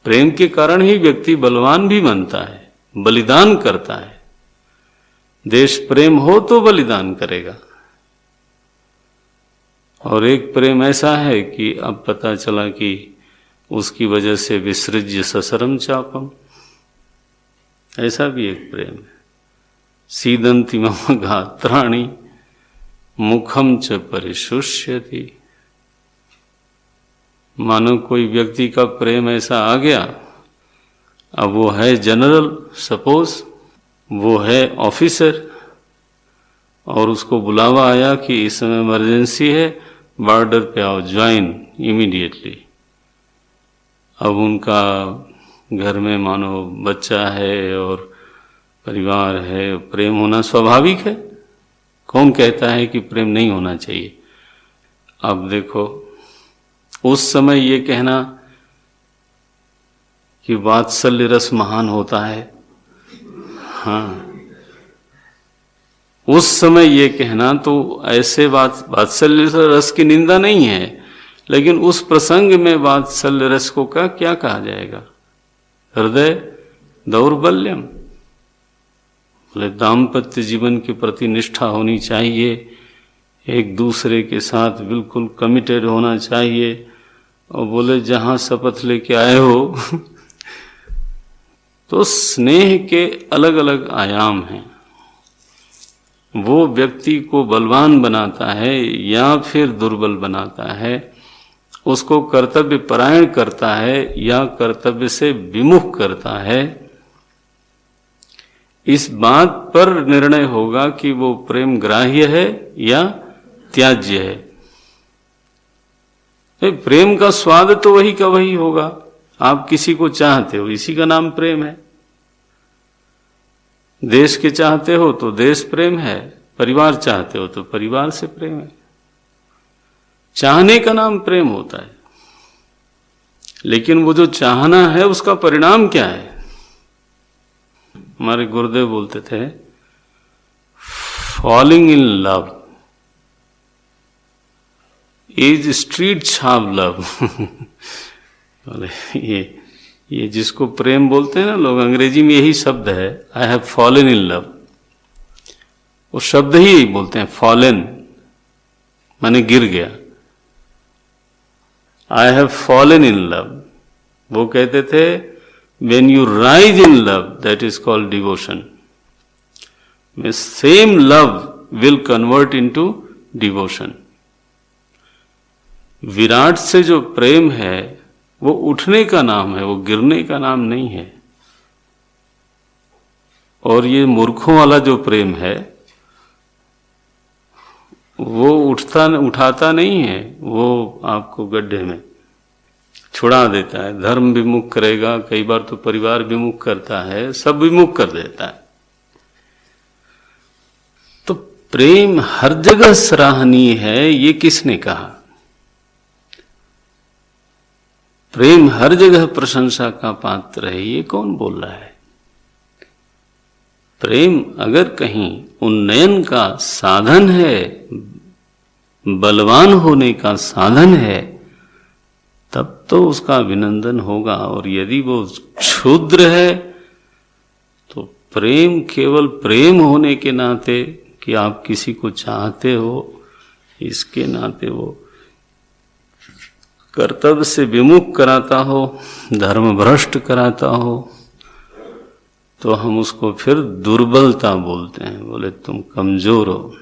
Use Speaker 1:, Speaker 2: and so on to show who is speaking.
Speaker 1: प्रेम के कारण ही व्यक्ति बलवान भी बनता है, बलिदान करता है। देश प्रेम हो तो बलिदान करेगा। और एक प्रेम ऐसा है कि अब पता चला कि उसकी वजह से विसृज्य ससरम चापम, ऐसा भी एक प्रेम है। सीदंति मम गात्राणि मुखम च परिशुष्यति। मानो कोई व्यक्ति का प्रेम ऐसा आ गया, अब वो है जनरल, सपोज वो है ऑफिसर, और उसको बुलावा आया कि इस समय इमरजेंसी है, बॉर्डर पे आओ, ज्वाइन इमीडिएटली। अब उनका घर में मानो बच्चा है और परिवार है, प्रेम होना स्वाभाविक है। कौन कहता है कि प्रेम नहीं होना चाहिए? अब देखो, उस समय ये कहना कि वात्सल्य रस महान होता है, हाँ, उस समय ये कहना तो ऐसे वात्सल्य रस की निंदा नहीं है, लेकिन उस प्रसंग में वात्सल्य रस को का क्या कहा जाएगा? हृदय दौर्बल्यम। बोले दाम्पत्य जीवन के प्रति निष्ठा होनी चाहिए, एक दूसरे के साथ बिल्कुल कमिटेड होना चाहिए। और बोले जहां शपथ लेके आए हो तो स्नेह के अलग अलग आयाम हैं। वो व्यक्ति को बलवान बनाता है या फिर दुर्बल बनाता है, उसको कर्तव्य परायण करता है या कर्तव्य से विमुख करता है। इस बात पर निर्णय होगा कि वो प्रेम ग्राह्य है या त्याज्य है। प्रेम का स्वाद तो वही का वही होगा। आप किसी को चाहते हो, इसी का नाम प्रेम है। देश के चाहते हो तो देश प्रेम है, परिवार चाहते हो तो परिवार से प्रेम है। चाहने का नाम प्रेम होता है, लेकिन वो जो चाहना है उसका परिणाम क्या है? हमारे गुरुदेव बोलते थे, falling in love is street छाप लव। ये जिसको प्रेम बोलते हैं ना लोग, अंग्रेजी में यही शब्द है, I have fallen in love. वो शब्द ही यही बोलते हैं, फॉलन माने गिर गया। I have fallen in love. वो कहते थे, when you rise in love, that is called devotion. The same love will convert into devotion. Virat से जो प्रेम है वो उठने का नाम है, वो गिरने का नाम नहीं है। और ये मूर्खों वाला जो प्रेम है वो उठाता नहीं है, वो आपको गड्ढे में छुड़ा देता है। धर्म विमुख करेगा, कई बार तो परिवार विमुख करता है, सब विमुख कर देता है। तो प्रेम हर जगह सराहनीय है, ये किसने कहा? प्रेम हर जगह प्रशंसा का पात्र है, ये कौन बोल रहा है? प्रेम अगर कहीं उन्नयन का साधन है, बलवान होने का साधन है, तब तो उसका अभिनंदन होगा। और यदि वो क्षुद्र है तो प्रेम केवल प्रेम होने के नाते कि आप किसी को चाहते हो, इसके नाते वो कर्तव्य से विमुख कराता हो, धर्म भ्रष्ट कराता हो, तो हम उसको फिर दुर्बलता बोलते हैं। बोले तुम कमजोर हो।